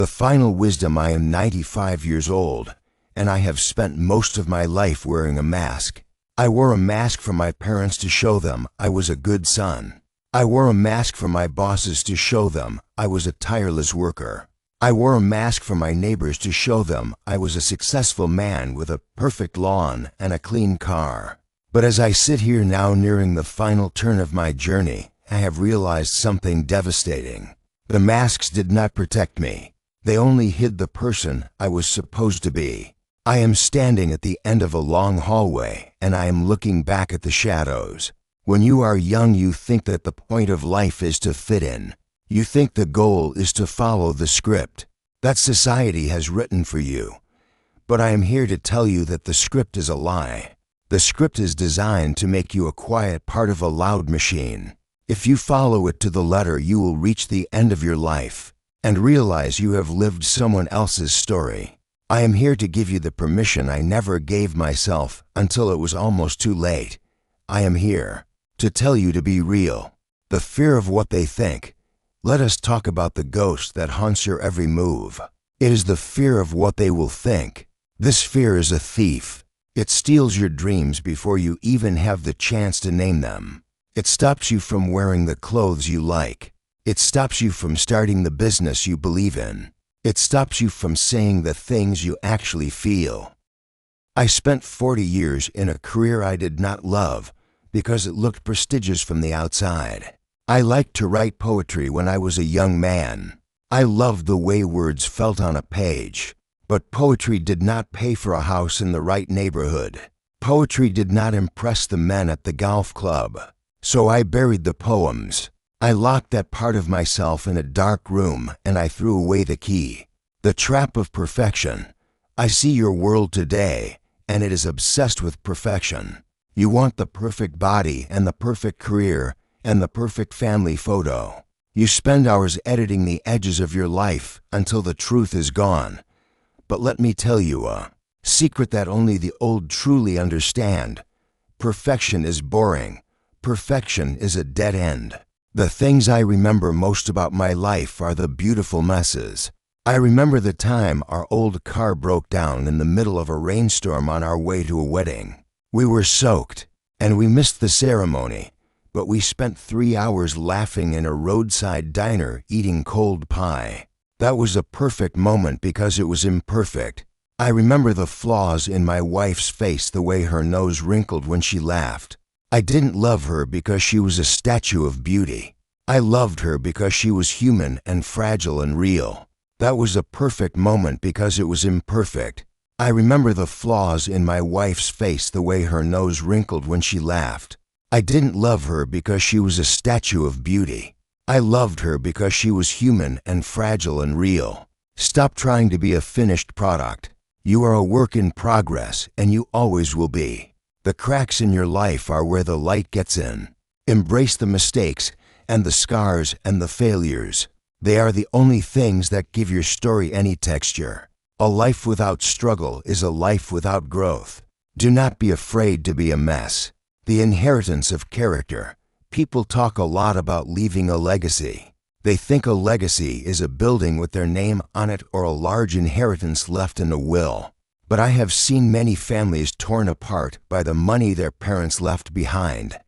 The final wisdom: I am 95 years old, and I have spent most of my life wearing a mask. I wore a mask for my parents to show them I was a good son. I wore a mask for my bosses to show them I was a tireless worker. I wore a mask for my neighbors to show them I was a successful man with a perfect lawn and a clean car. But as I sit here now nearing the final turn of my journey, I have realized something devastating. The masks did not protect me. They only hid the person I was supposed to be. I am standing at the end of a long hallway, and I am looking back at the shadows. When you are young, you think that the point of life is to fit in. You think the goal is to follow the script that society has written for you. But I am here to tell you that the script is a lie. The script is designed to make you a quiet part of a loud machine. If you follow it to the letter, you will reach the end of your life and realize you have lived someone else's story. I am here to give you the permission I never gave myself until it was almost too late. I am here to tell you to be real. The fear of what they think. Let us talk about the ghost that haunts your every move. It is the fear of what they will think. This fear is a thief. It steals your dreams before you even have the chance to name them. It stops you from wearing the clothes you like. It stops you from starting the business you believe in. It stops you from saying the things you actually feel. I spent 40 years in a career I did not love because it looked prestigious from the outside. I liked to write poetry when I was a young man. I loved the way words felt on a page. But poetry did not pay for a house in the right neighborhood. Poetry did not impress the men at the golf club. So I buried the poems. I locked that part of myself in a dark room, and I threw away the key. The trap of perfection. I see your world today, and it is obsessed with perfection. You want the perfect body and the perfect career and the perfect family photo. You spend hours editing the edges of your life until the truth is gone. But let me tell you a secret that only the old truly understand. Perfection is boring. Perfection is a dead end. The things I remember most about my life are the beautiful messes. I remember the time our old car broke down in the middle of a rainstorm on our way to a wedding. We were soaked, and we missed the ceremony, but we spent 3 hours laughing in a roadside diner eating cold pie. That was a perfect moment because it was imperfect. I remember the flaws in my wife's face, the way her nose wrinkled when she laughed. I didn't love her because she was a statue of beauty. I loved her because she was human and fragile and real. That was a perfect moment because it was imperfect. I remember the flaws in my wife's face, the way her nose wrinkled when she laughed. I didn't love her because she was a statue of beauty. I loved her because she was human and fragile and real. Stop trying to be a finished product. You are a work in progress, and you always will be. The cracks in your life are where the light gets in. Embrace the mistakes and the scars and the failures. They are the only things that give your story any texture. A life without struggle is a life without growth. Do not be afraid to be a mess. The inheritance of character. People talk a lot about leaving a legacy. They think a legacy is a building with their name on it or a large inheritance left in a will. But I have seen many families torn apart by the money their parents left behind.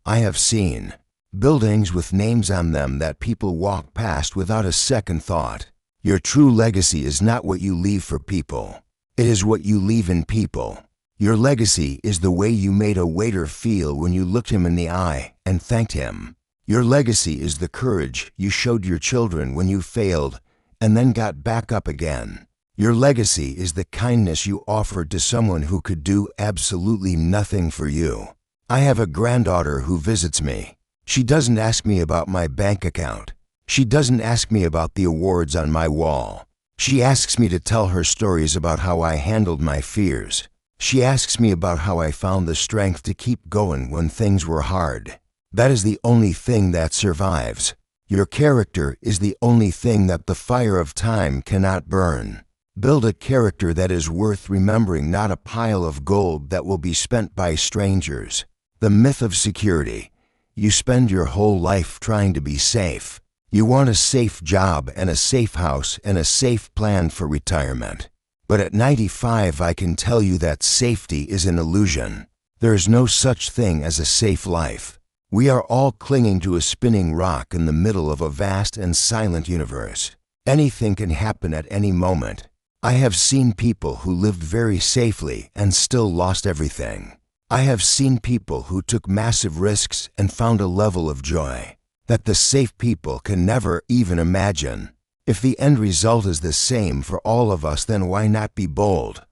I have seen buildings with names on them that people walk past without a second thought. Your true legacy is not what you leave for people. It is what you leave in people. Your legacy is the way you made a waiter feel when you looked him in the eye and thanked him. Your legacy is the courage you showed your children when you failed and then got back up again. Your legacy is the kindness you offered to someone who could do absolutely nothing for you. I have a granddaughter who visits me. She doesn't ask me about my bank account. She doesn't ask me about the awards on my wall. She asks me to tell her stories about how I handled my fears. She asks me about how I found the strength to keep going when things were hard. That is the only thing that survives. Your character is the only thing that the fire of time cannot burn. Build a character that is worth remembering, not a pile of gold that will be spent by strangers. The myth of security. You spend your whole life trying to be safe. You want a safe job and a safe house and a safe plan for retirement. But at 95, I can tell you that safety is an illusion. There is no such thing as a safe life. We are all clinging to a spinning rock in the middle of a vast and silent universe. Anything can happen at any moment. I have seen people who lived very safely and still lost everything. I have seen people who took massive risks and found a level of joy that the safe people can never even imagine. If the end result is the same for all of us, then why not be bold?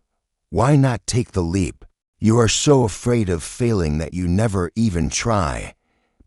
Why not take the leap? You are so afraid of failing that you never even try.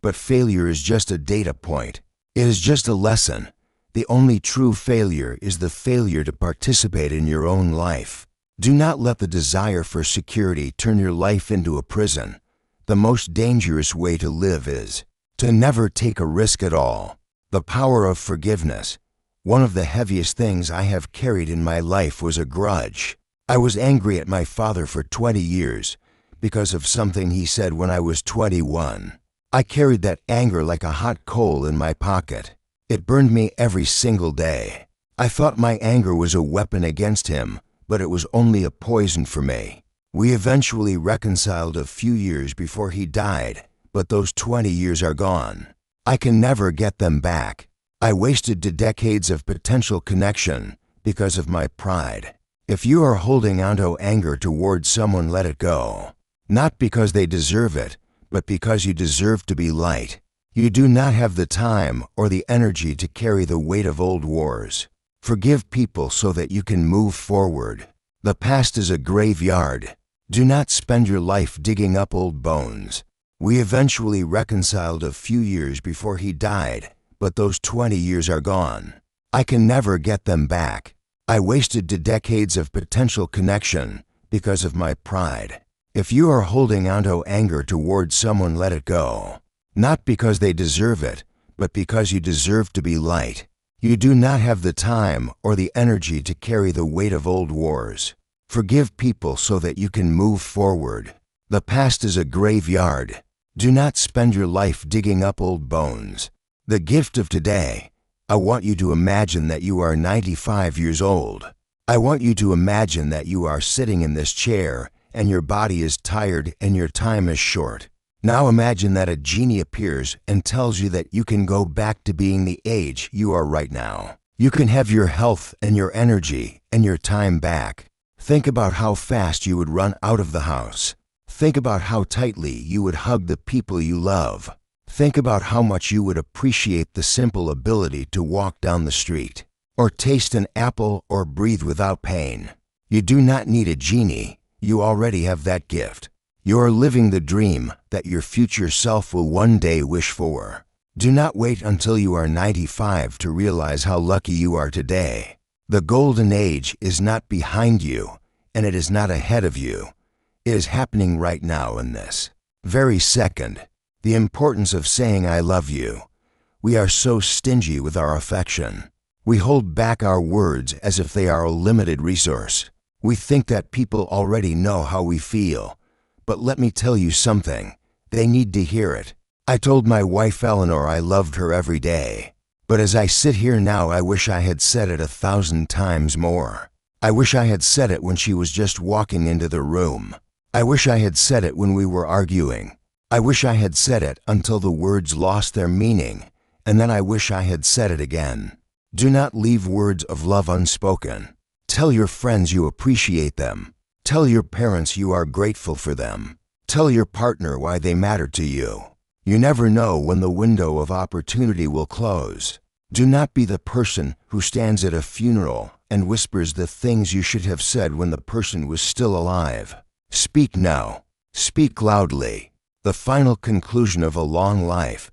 But failure is just a data point. It is just a lesson. The only true failure is the failure to participate in your own life. Do not let the desire for security turn your life into a prison. The most dangerous way to live is to never take a risk at all. The power of forgiveness. One of the heaviest things I have carried in my life was a grudge. I was angry at my father for 20 years because of something he said when I was 21. I carried that anger like a hot coal in my pocket. It burned me every single day. I thought my anger was a weapon against him, but it was only a poison for me. We eventually reconciled a few years before he died, but those 20 years are gone. I can never get them back. I wasted decades of potential connection because of my pride. If you are holding onto anger towards someone, let it go. Not because they deserve it, but because you deserve to be light. You do not have the time or the energy to carry the weight of old wars. Forgive people so that you can move forward. The past is a graveyard. Do not spend your life digging up old bones. We eventually reconciled a few years before he died, but those 20 years are gone. I can never get them back. I wasted decades of potential connection because of my pride. If you are holding onto anger towards someone, let it go. Not because they deserve it, but because you deserve to be light. You do not have the time or the energy to carry the weight of old wars. Forgive people so that you can move forward. The past is a graveyard. Do not spend your life digging up old bones. The gift of today. I want you to imagine that you are 95 years old. I want you to imagine that you are sitting in this chair and your body is tired and your time is short. Now imagine that a genie appears and tells you that you can go back to being the age you are right now. You can have your health and your energy and your time back. Think about how fast you would run out of the house. Think about how tightly you would hug the people you love. Think about how much you would appreciate the simple ability to walk down the street, or taste an apple, or breathe without pain. You do not need a genie. You already have that gift. You are living the dream that your future self will one day wish for. Do not wait until you are 95 to realize how lucky you are today. The golden age is not behind you, and it is not ahead of you. It is happening right now in this very second. The importance of saying I love you. We are so stingy with our affection. We hold back our words as if they are a limited resource. We think that people already know how we feel. But let me tell you something. They need to hear it. I told my wife Eleanor I loved her every day. But as I sit here now, I wish I had said it 1,000 times more. I wish I had said it when she was just walking into the room. I wish I had said it when we were arguing. I wish I had said it until the words lost their meaning, and then I wish I had said it again. Do not leave words of love unspoken. Tell your friends you appreciate them. Tell your parents you are grateful for them. Tell your partner why they matter to you. You never know when the window of opportunity will close. Do not be the person who stands at a funeral and whispers the things you should have said when the person was still alive. Speak now. Speak loudly. The final conclusion of a long life.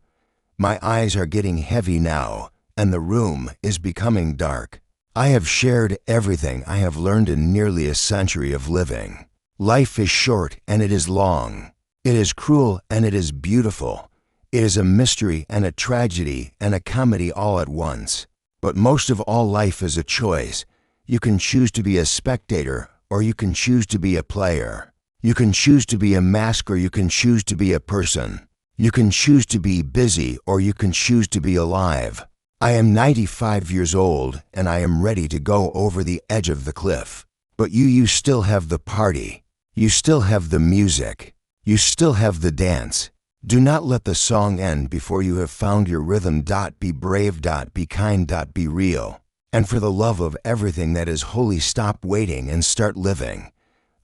My eyes are getting heavy now, and the room is becoming dark. I have shared everything I have learned in nearly a century of living. Life is short and it is long. It is cruel and it is beautiful. It is a mystery and a tragedy and a comedy all at once. But most of all, life is a choice. You can choose to be a spectator or you can choose to be a player. You can choose to be a mask or you can choose to be a person. You can choose to be busy or you can choose to be alive. I am 95 years old and I am ready to go over the edge of the cliff. But you still have the party. You still have the music. You still have the dance. Do not let the song end before you have found your rhythm. Be brave. Be kind. Be real. And for the love of everything that is holy, stop waiting and start living.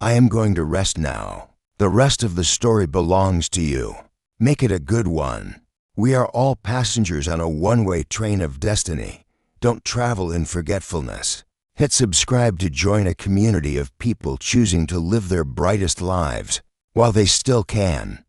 I am going to rest now. The rest of the story belongs to you. Make it a good one. We are all passengers on a one-way train of destiny. Don't travel in forgetfulness. Hit subscribe to join a community of people choosing to live their brightest lives while they still can.